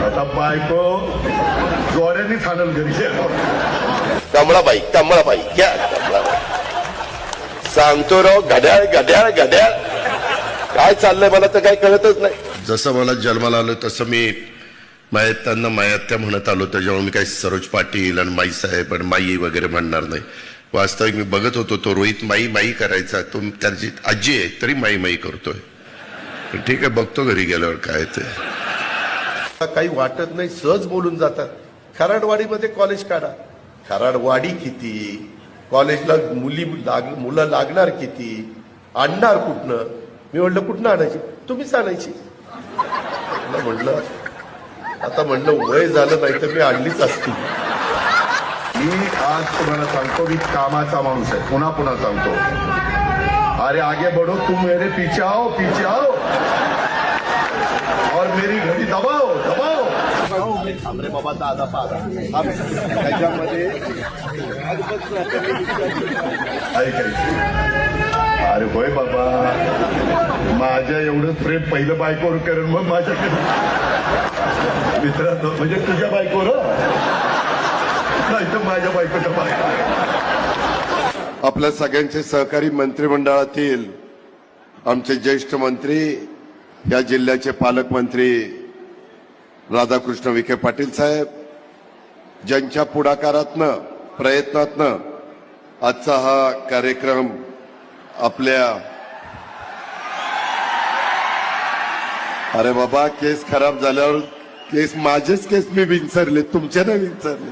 आता बायको जोड्याने खाणल घरी. कमळाबाई घ्या कमळाबाई. सांगतो राव घड्याळ घड्याळ घड्याळ काय चाललंय मला तर काही कळतच नाही. जसं मला जन्माला आलं तसं मी मायत्यांना मायात्या म्हणत आलो. त्याच्यामुळे मी काही सरोज पाटील आणि माई साहेब आणि माई वगैरे म्हणणार नाही. वास्तविक मी बघत होतो तो रोहित माई माई करायचा, तो त्याची आजी आहे तरी माई माई करतोय. ठीक आहे बघतो घरी गेल्यावर काय ते. काही वाटत नाही, सहज बोलून जातात. खराडवाडीमध्ये कॉलेज काढा. खराडवाडी किती, कॉलेजला मुलं लागणार किती, आणणार कुठनं? मी म्हणलं कुठनं आणायची? तुम्हीच आणायची. म्हणलं आता म्हणलं वय झालं नाही तर मी आणलीच असती. मी आज तुम्हाला सांगतो मी कामाचा माणूस आहे. पुन्हा पुन्हा सांगतो, अरे आगे बढ़ो, तुम मेरे पीछे आओ और मेरी घडी दबाओ दबाओ. अरे बाबा दादा त्याच्यामध्ये अरे होय बाबा, माझ्या एवढं प्रेम पहिलं बायकोवर करेन मग माझ्याकडे मित्रांनो, म्हणजे तुझ्या बायकोवर नाही तर माझ्या बायकोच्या बायको. आपल्या सगळ्यांचे सहकारी मंत्रिमंडळातील आमचे ज्येष्ठ मंत्री, या जिल्ह्याचे पालकमंत्री राधाकृष्ण विखे पाटील साहेब, ज्यांच्या पुढाकारातनं प्रयत्नातनं आजचा हा कार्यक्रम आपल्या. अरे बाबा केस खराब झाल्यावर केस माझेच केस मी विंचरले, तुमच्या नाही विंचरले.